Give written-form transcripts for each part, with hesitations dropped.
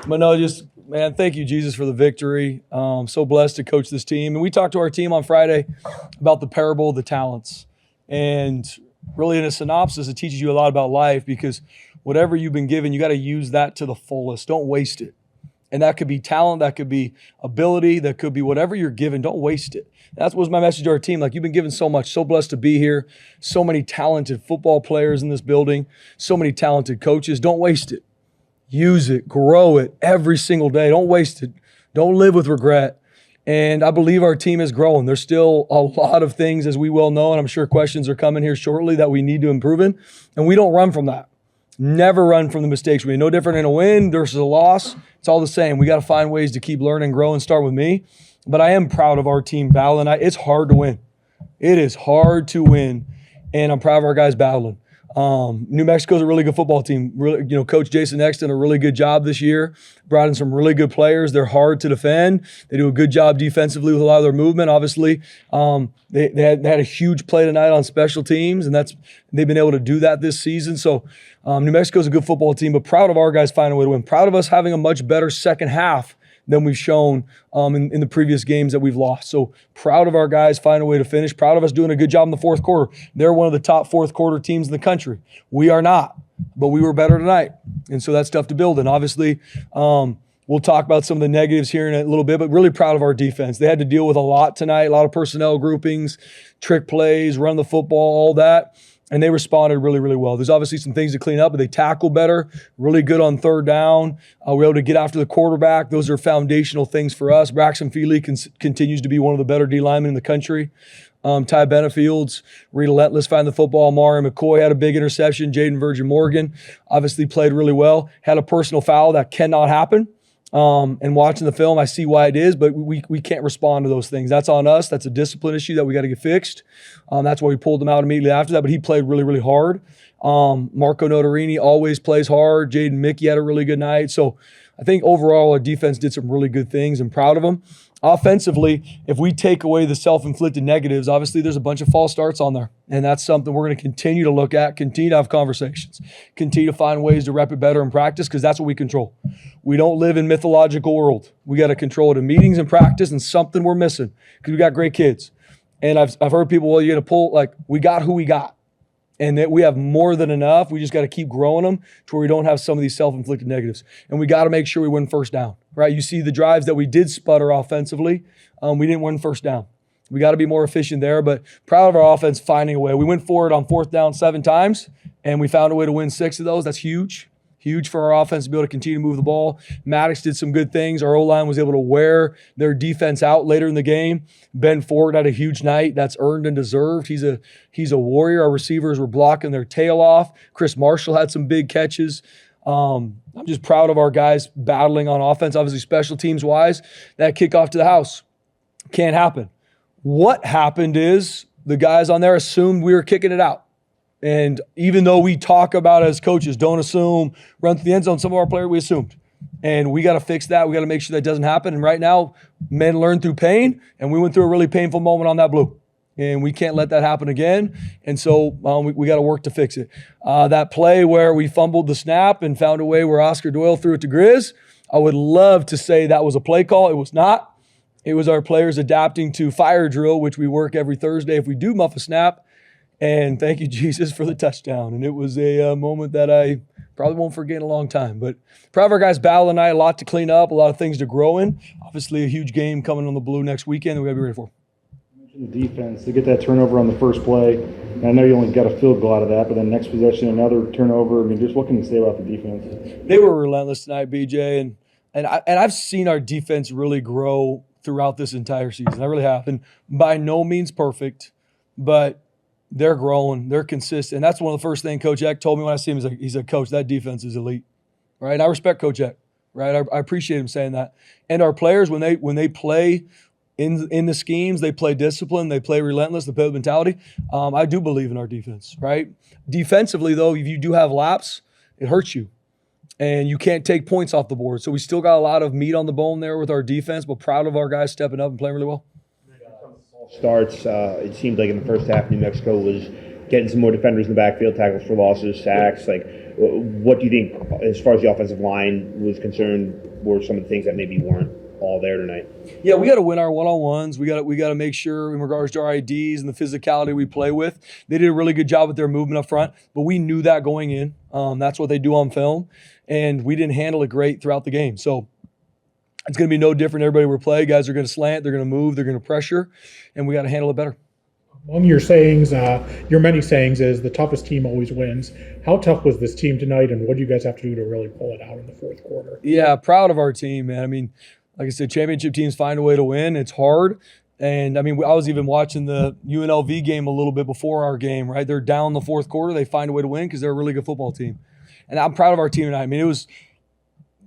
But no, just man, thank you, Jesus, for the victory. So blessed to coach this team. And we talked to our team on Friday about the parable of the talents. And really, in a synopsis, it teaches you a lot about life because whatever you've been given, you got to use that to the fullest. Don't waste it. And that could be talent, that could be ability, that could be whatever you're given. Don't waste it. That was my message to our team. Like, you've been given so much, so blessed to be here. So many talented football players in this building, so many talented coaches. Don't waste it. Use it, grow it every single day. Don't waste it. Don't live with regret. And I believe our team is growing. There's still a lot of things, as we well know, and I'm sure questions are coming here shortly, that we need to improve in. And we don't run from that. Never run from the mistakes. We're no different in a win versus a loss. It's all the same. We got to find ways to keep learning, grow, and start with me. But I am proud of our team battling. It's hard to win. It is hard to win, and I'm proud of our guys battling. New Mexico's a really good football team. Really, Coach Jason Exton a really good job this year. Brought in some really good players. They're hard to defend. They do a good job defensively with a lot of their movement. Obviously, they had a huge play tonight on special teams, and they've been able to do that this season. So New Mexico's a good football team, but proud of our guys finding a way to win. Proud of us having a much better second half than we've shown in the previous games that we've lost. So proud of our guys finding a way to finish. Proud of us doing a good job in the fourth quarter. They're one of the top fourth quarter teams in the country. We are not, but we were better tonight. And so that's tough to build. And obviously, we'll talk about some of the negatives here in a little bit, but really proud of our defense. They had to deal with a lot tonight, a lot of personnel groupings, trick plays, run the football, all that. And they responded really, really well. There's obviously some things to clean up, but they tackle better, really good on third down. We're able to get after the quarterback. Those are foundational things for us. Braxton Feely continues to be one of the better D linemen in the country. Ty Benefield's relentless finding the football. Amari McCoy had a big interception. Jaden Virgin Morgan obviously played really well. Had a personal foul that cannot happen. And watching the film, I see why it is, but we can't respond to those things. That's on us. That's a discipline issue that we got to get fixed. That's why we pulled him out immediately after that, but he played really, really hard. Marco Notarini always plays hard. Jaden Mickey had a really good night. So I think overall our defense did some really good things. I'm proud of them. Offensively, if we take away the self-inflicted negatives, obviously there's a bunch of false starts on there. And that's something we're going to continue to look at, continue to have conversations, continue to find ways to rep it better in practice because that's what we control. We don't live in mythological world. We got to control it in meetings and practice, and something we're missing because we got great kids. And I've heard people, well, you're going to pull, like, we got who we got. And that we have more than enough. We just got to keep growing them to where we don't have some of these self-inflicted negatives. And we got to make sure we win first down, right? You see the drives that we did sputter offensively. We didn't win first down. We got to be more efficient there, but proud of our offense finding a way. We went for it on fourth down 7 times, and we found a way to win 6 of those. That's huge. Huge for our offense to be able to continue to move the ball. Maddox did some good things. Our O-line was able to wear their defense out later in the game. Ben Ford had a huge night. That's earned and deserved. He's a warrior. Our receivers were blocking their tail off. Chris Marshall had some big catches. I'm just proud of our guys battling on offense. Obviously, special teams-wise, that kickoff to the house can't happen. What happened is the guys on there assumed we were kicking it out. And even though we talk about as coaches, don't assume, run through the end zone, some of our players, we assumed. And we got to fix that. We got to make sure that doesn't happen. And right now, men learn through pain, and we went through a really painful moment on that blue. And we can't let that happen again. And so we got to work to fix it. That play where we fumbled the snap and found a way where Oscar Doyle threw it to Grizz, I would love to say that was a play call. It was not. It was our players adapting to fire drill, which we work every Thursday if we do muff a snap. And thank you, Jesus, for the touchdown. And it was a moment that I probably won't forget in a long time. But proud of our guys battle tonight. A lot to clean up, a lot of things to grow in. Obviously, a huge game coming on the blue next weekend that we got to be ready for. You mentioned the defense. To get that turnover on the first play, and I know you only got a field goal out of that, but then next possession, another turnover. I mean, just what can you say about the defense? They were relentless tonight, BJ. And I've seen our defense really grow throughout this entire season. I really have. And by no means perfect, but they're growing. They're consistent. And that's one of the first things Coach Eck told me when I see him. He's like, Coach, that defense is elite, right? And I respect Coach Eck, right? I appreciate him saying that. And our players, when they play in the schemes, they play discipline, they play relentless, they play with mentality. I do believe in our defense, right? Defensively, though, if you do have laps, it hurts you. And you can't take points off the board. So we still got a lot of meat on the bone there with our defense, but proud of our guys stepping up and playing really well. Starts, it seemed like in the first half, New Mexico was getting some more defenders in the backfield, tackles for losses, sacks. Like, What do you think, as far as the offensive line was concerned, were some of the things that maybe weren't all there tonight? Yeah, we got to win our one-on-ones. We got to make sure in regards to our IDs and the physicality we play with. They did a really good job with their movement up front, but we knew that going in. That's what they do on film, and we didn't handle it great throughout the game. So it's going to be no different. Everybody we're playing, guys are going to slant, they're going to move, they're going to pressure, and we got to handle it better. Among your sayings, your many sayings, is the toughest team always wins. How tough was this team tonight, and what do you guys have to do to really pull it out in the fourth quarter? Yeah, proud of our team, man. I mean, like I said, championship teams find a way to win. It's hard. And, I mean, I was even watching the UNLV game a little bit before our game, right? They're down in the fourth quarter. They find a way to win because they're a really good football team. And I'm proud of our team tonight. I mean, it was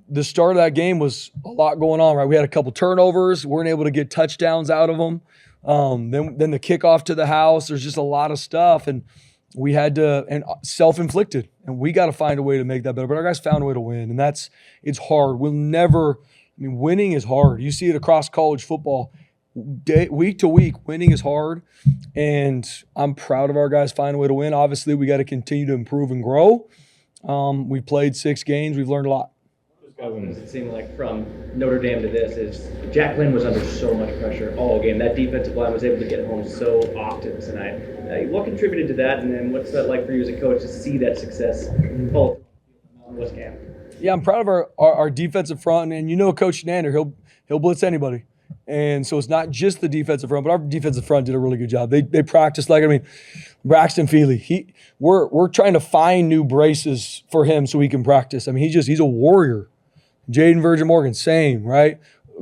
the start of that game was a lot going on, right? We had a couple turnovers. Weren't able to get touchdowns out of them. Then the kickoff to the house. There's just a lot of stuff. And we had to – and self-inflicted. And we got to find a way to make that better. But our guys found a way to win. And it's hard. We'll never – I mean, winning is hard. You see it across college football. Week to week, winning is hard, and I'm proud of our guys finding a way to win. Obviously, we got to continue to improve and grow. We've played 6 games. We've learned a lot. It seemed like from Notre Dame to this is Jack Lynn was under so much pressure all game. That defensive line was able to get home so often tonight. What contributed to that, and then what's that like for you as a coach to see that success pull in West Camp? Yeah, I'm proud of our defensive front, and you know Coach Nander, he'll blitz anybody. And so it's not just the defensive front, but our defensive front did a really good job. They practiced Braxton Feely. We're trying to find new braces for him so he can practice. I mean, he's a warrior. Jaden Virgin Morgan, same, right?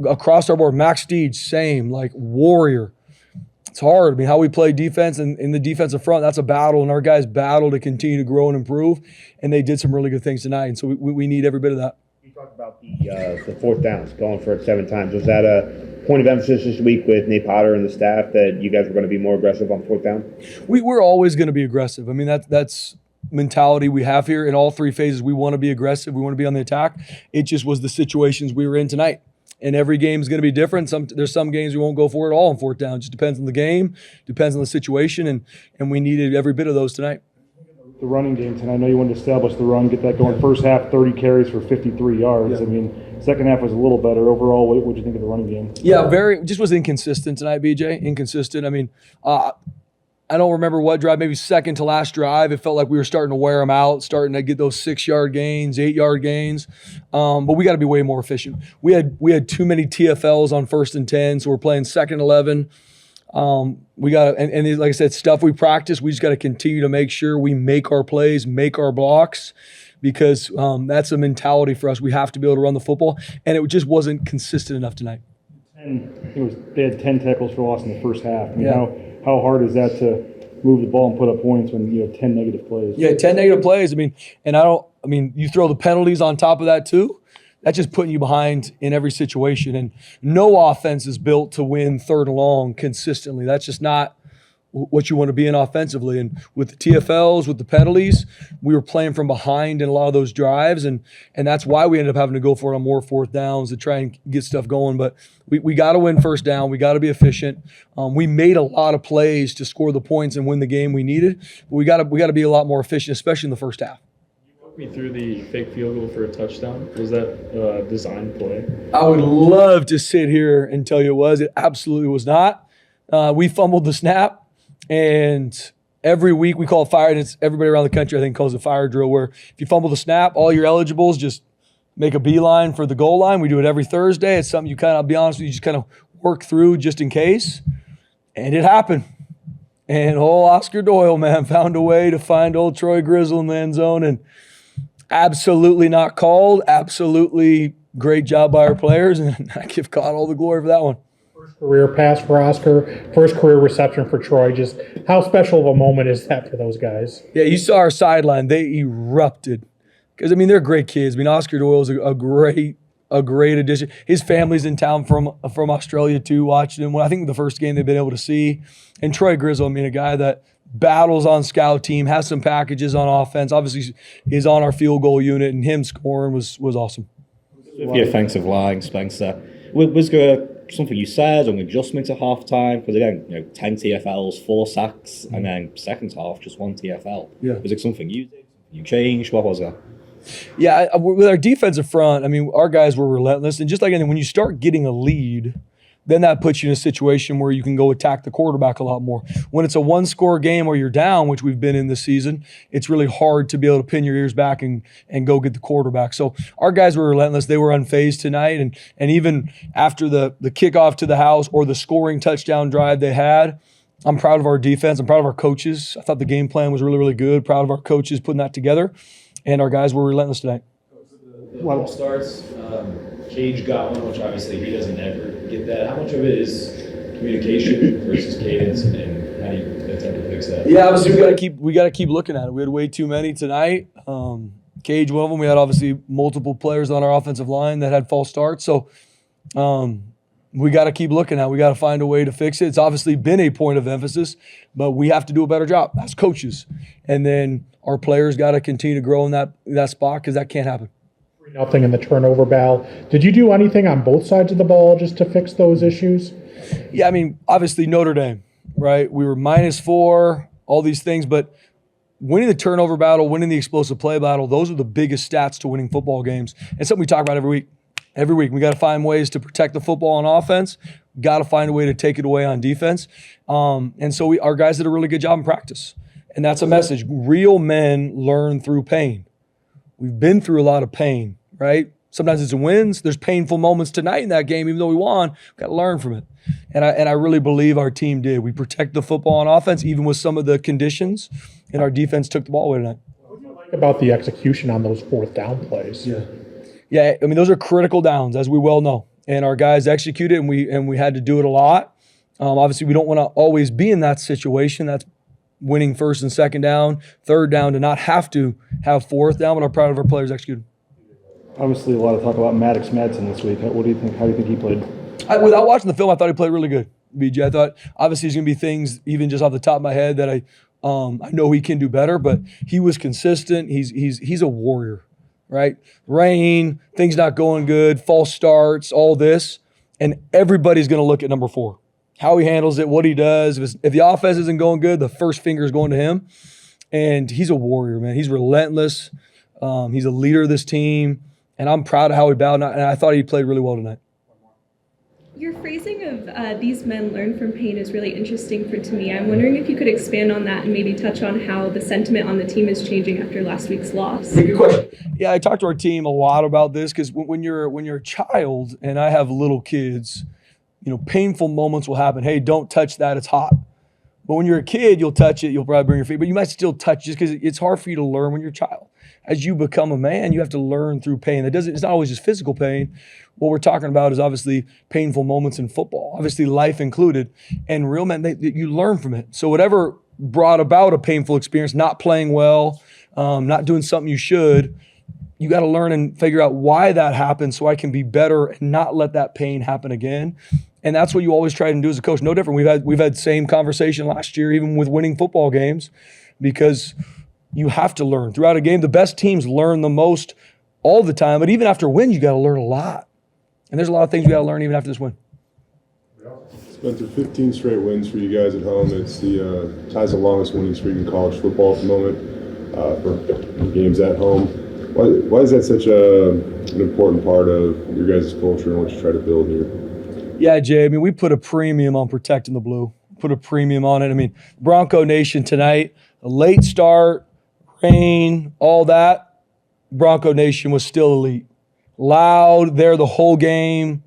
Across our board, Max Steed, same, like warrior. It's hard. I mean, how we play defense and in the defensive front, that's a battle, and our guys battle to continue to grow and improve, and they did some really good things tonight, and so we need every bit of that. You talked about the fourth downs, going for it 7 times. Was that a point of emphasis this week with Nate Potter and the staff that you guys were going to be more aggressive on fourth down? We're always going to be aggressive. I mean, that's mentality we have here in all 3 phases. We want to be aggressive. We want to be on the attack. It just was the situations we were in tonight. And every game is going to be different. There's some games we won't go for it all on fourth down. It just depends on the game, depends on the situation, and we needed every bit of those tonight. The running game tonight, I know you wanted to establish the run, get that going. First half, 30 carries for 53 yards. Yeah. I mean, second half was a little better. Overall, what did you think of the running game? Yeah, just was inconsistent tonight, BJ. Inconsistent. I mean, I don't remember what drive, maybe second to last drive. It felt like we were starting to wear them out, starting to get those 6-yard gains, 8-yard gains. But we got to be way more efficient. We had too many TFLs on 1st and 10, so we're playing 2nd and 11. We got and like I said, stuff we practice. We just got to continue to make sure we make our plays, make our blocks, because that's a mentality for us. We have to be able to run the football, and it just wasn't consistent enough tonight. They had 10 tackles for loss in the first half. I mean, how hard is that to move the ball and put up points when you have 10 negative plays? Yeah, 10 negative plays. I mean, you throw the penalties on top of that too. That's just putting you behind in every situation. And no offense is built to win 3rd and long consistently. That's just not what you want to be in offensively. And with the TFLs, with the penalties, we were playing from behind in a lot of those drives, and that's why we ended up having to go for it on more 4th downs to try and get stuff going. But we got to win 1st down. We got to be efficient. We made a lot of plays to score the points and win the game we needed. But we got to be a lot more efficient, especially in the first half. Walk me through the fake field goal for a touchdown. Was that a design play? I would love to sit here and tell you it was. It absolutely was not. We fumbled the snap. And every week we call it fire, and it's everybody around the country, I think, calls it fire drill, where if you fumble the snap, all your eligibles just make a beeline for the goal line. We do it every Thursday. It's something you kind of, I'll be honest with you, just kind of work through just in case. And it happened. And old Oscar Doyle, man, found a way to find old Troy Grizzle in the end zone, and absolutely not called. Absolutely great job by our players, and I give God all the glory for that one. First career pass for Oscar, first career reception for Troy. Just how special of a moment is that for those guys? Yeah, you saw our sideline. They erupted. Because, I mean, they're great kids. I mean, Oscar Doyle is a great addition. His family's in town from Australia, too, watching him. Well, I think the first game they've been able to see. And Troy Grizzle, I mean, a guy that battles on scout team, has some packages on offense, obviously is on our field goal unit, and him scoring was awesome. The offensive line, Spencer. Was there something you said, an adjustment at halftime? Because again, 10 TFLs, 4 sacks, and then second half, just 1 TFL. Yeah. Was it something you did? you changed? What was that? Yeah, with our defensive front, I mean, our guys were relentless. And just like anything, when you start getting a lead, then that puts you in a situation where you can go attack the quarterback a lot more. When it's a one-score game where you're down, which we've been in this season, it's really hard to be able to pin your ears back and go get the quarterback. So our guys were relentless. They were unfazed tonight. And even after the kickoff to the house or the scoring touchdown drive they had, I'm proud of our defense. I'm proud of our coaches. I thought the game plan was really, really good. Proud of our coaches putting that together. And our guys were relentless tonight. The ball starts. Cage got one, which obviously he doesn't ever get that. How much of it is communication versus cadence, and how do you attempt to fix that? Yeah, obviously we got to keep looking at it. We had way too many tonight. Cage, one of them. We had obviously multiple players on our offensive line that had false starts. So we got to keep looking at it. We got to find a way to fix it. It's obviously been a point of emphasis, but we have to do a better job as coaches. And then our players got to continue to grow in that spot because that can't happen. Nothing in the turnover battle. Did you do anything on both sides of the ball just to fix those issues? Yeah, I mean, obviously Notre Dame, right? We were -4, all these things, but winning the turnover battle, winning the explosive play battle, those are the biggest stats to winning football games. And something we talk about every week. Every week, we got to find ways to protect the football on offense. Got to find a way to take it away on defense. And so our guys did a really good job in practice. And that's a message. Real men learn through pain. We've been through a lot of pain, right? Sometimes it's wins. There's painful moments tonight in that game, even though we won. We've got to learn from it. And I really believe our team did. We protect the football on offense, even with some of the conditions, and our defense took the ball away tonight. What do you like about the execution on those fourth down plays? Yeah, I mean, those are critical downs, as we well know. And our guys executed, and we had to do it a lot. Obviously, we don't want to always be in that situation. That's winning first and second down, third down, to not have to have fourth down, but I'm proud of our players executed. Obviously, a lot of talk about Maddox Madsen this week. What do you think? How do you think he played? Without watching the film, I thought he played really good, BJ. I thought obviously there's going to be things, even just off the top of my head, that I know he can do better, but he was consistent. He's a warrior, right? Rain, things not going good, false starts, all this, and everybody's going to look at number 4. How he handles it, what he does. If the offense isn't going good, the first finger is going to him. And he's a warrior, man. He's relentless. He's a leader of this team. And I'm proud of how he bowed. And I thought he played really well tonight. Your phrasing of these men learn from pain is really interesting to me. I'm wondering if you could expand on that and maybe touch on how the sentiment on the team is changing after last week's loss. Good question. Yeah, I talked to our team a lot about this because when you're a child, and I have little kids, painful moments will happen. Hey, don't touch that, it's hot. But when you're a kid, you'll touch it, you'll probably bring your feet, but you might still touch just because it's hard for you to learn when you're a child. As you become a man, you have to learn through pain. It's not always just physical pain. What we're talking about is obviously painful moments in football, obviously life included. And real men, you learn from it. So whatever brought about a painful experience, not playing well, not doing something you should, you got to learn and figure out why that happened so I can be better and not let that pain happen again. And that's what you always try to do as a coach. No different. We've had same conversation last year, even with winning football games, because you have to learn throughout a game. The best teams learn the most all the time, but even after a win, you got to learn a lot. And there's a lot of things we got to learn even after this win. Spencer, 15 straight wins for you guys at home. It's the ties the longest winning streak in college football at the moment for games at home. Why is that such an important part of your guys' culture and what you try to build here? Yeah, Jay, I mean, we put a premium on protecting the blue. Put a premium on it. I mean, Bronco Nation tonight, a late start, rain, all that. Bronco Nation was still elite. Loud, there the whole game.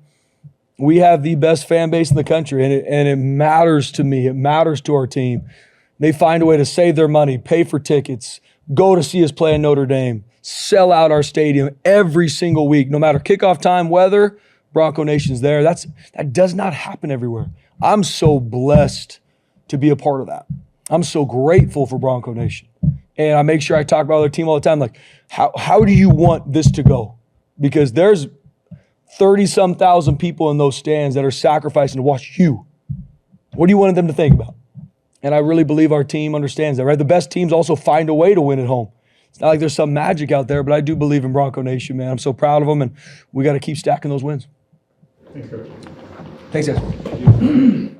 We have the best fan base in the country, and it matters to me. It matters to our team. They find a way to save their money, pay for tickets, go to see us play in Notre Dame, sell out our stadium every single week, no matter kickoff time, weather. Bronco Nation's there. That does not happen everywhere. I'm so blessed to be a part of that. I'm so grateful for Bronco Nation. And I make sure I talk about their team all the time. Like, how do you want this to go? Because there's 30-some thousand people in those stands that are sacrificing to watch you. What do you want them to think about? And I really believe our team understands that, right? The best teams also find a way to win at home. It's not like there's some magic out there, but I do believe in Bronco Nation, man. I'm so proud of them, and we got to keep stacking those wins. Thanks, Coach. Thanks, guys.